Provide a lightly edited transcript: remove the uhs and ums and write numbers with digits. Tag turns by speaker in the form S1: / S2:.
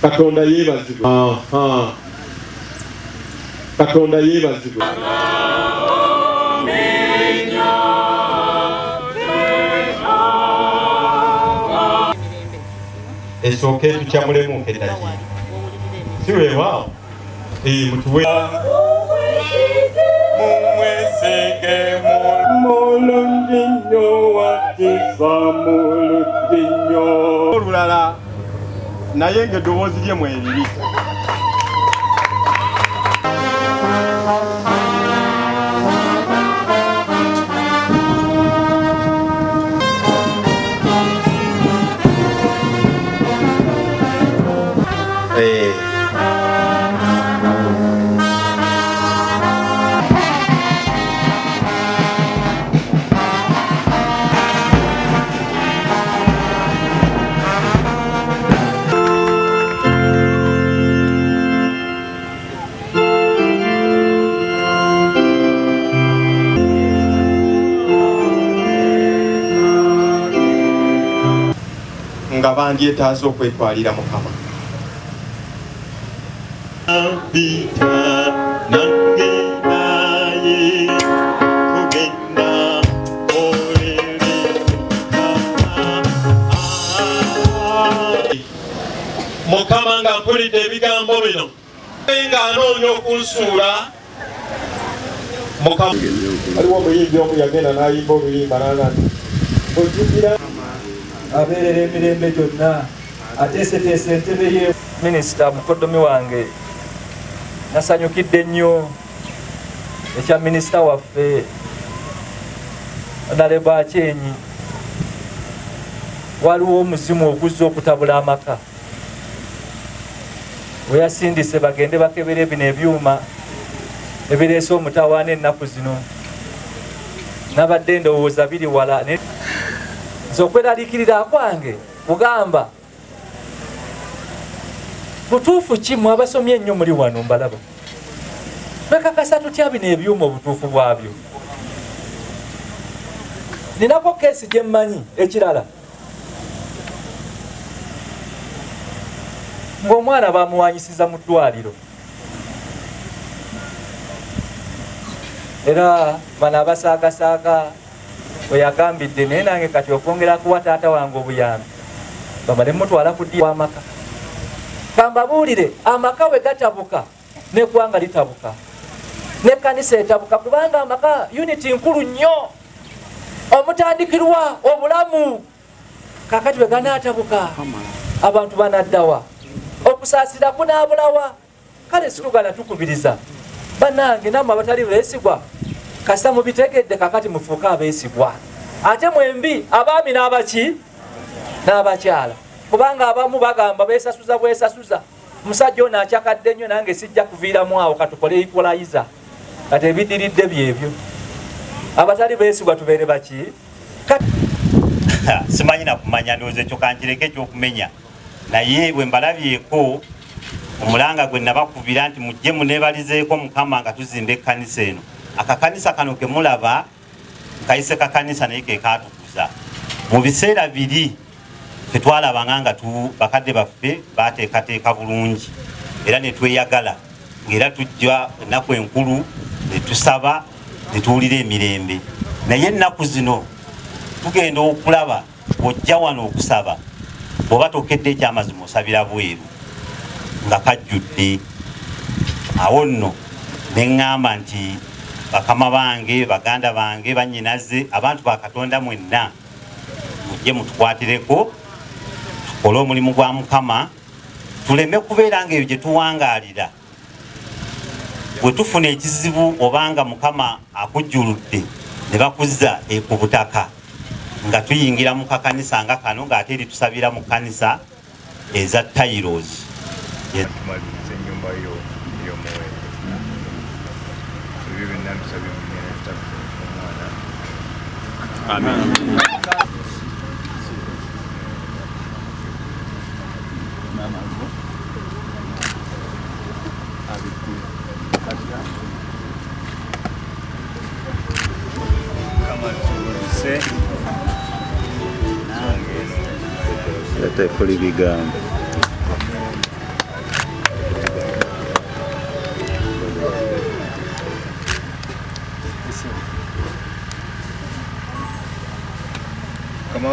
S1: Katonda yeebazibwe. Katonda yeebazibwe. Esooke tukyamulemu eddagi si weewaawo mutuwe mumwesige mulungi nnyo wakisa mulungi nnyo olulala naye ng'eddoboozi lye mweriri. Nga bandyetaasa okwetwalira Mukama. Mukama nga mpulidde ebigambo bino nga anoonya okunsuula. Waliwo omuyimbi omu yagenda n'ayimba oluyimba n'agati ojjukira
S2: abeerera emirembe gyonna ateeseteese entebe ye. Minisita mukoddomi wange nasanyukidde nnyo ekya minisita waffe Honorable Achenyi. Waliwo omuzimu oguzza okutabula amaka we yasindise bagende bakebere bino ebyuma ebireese omutawaana ennaku zino. Nabadde ndowooza biri wala nze okweraliikirira kwange kugamba butuufu ki mmwe abasomye ennyo muli wano mbalaba twekakasa tutya bino ebyuma obutuufu bwabyo. Ninako keesi gye mmanyi ekirala ng'omwana bamuwanyisiza mu ddwaliro era bano abasaakasaaka we yagambidde naye nange kati okwongera kuwa taata wange obuyambi bamale mutwala ku ddi w'amaka. Kambabuulire amaka we gatabuka n'eggwanga litabuka n'ekkanisa etabuka kubanga amaka uniti nkulu nnyo omutandikirwa obulamu. Kakati we ganaatabuka abantu banaddawa okusaasira kunaabulawa. Kale situgana tukubiriza bannange nammwe abatali beesigwa kasita mubitegedde kakati mufuuke abeesigwa ate mwembi abaami n'abaki n'abakyala kubanga abamu bagamba beesasuza bwesasuza. Musajja ono akyakadde nnyo nange sijja kuviiramu awo katukole equalizer kati ebidiridde byebyo. Abatali beesigwa tubeere baki
S3: simanyi nakumanya ndowooza ekyo kankireke ekyokumenya naye bwe mbalabyeko omulanga gwe nabakubira nti mujje muneebalizeeko Mukama nga tuzimba ekkanisa eno. Akakanisa kano ke mulaba kayise kakanisa naye ke kaatukuza. Mu biseera biri tetwalabanga nga bakadde baffe bateekateeka bulungi era ne tweyagala ng'era tujja ennaku enkulu ne tusaba ne tuwulira emirembe. Naye ennaku zino tugenda okulaba ojja wano okusaba bw'oba tokedde ekyamazima osabira bweru nga kajjudde. Awo nno ne ŋŋamba nti bakama bange baganda bange bannyinaze abantu ba Katonda mwenna mujje mutukwatireko tukole omulimu gwa Mukama tuleme kubeera ng'ebyo gye tuwangaalira bwe tufuna ekizibu obanga Mukama akujjuludde ne bakuzza ku butaka nga tuyingira mu kakanisa nga kano ng'ate eri tusabira mu kkanisa eza Tairos.
S4: Ennyumba yo ey'omuwendo ebyo byonna tusabye omwana. Amen. tekuli bigambo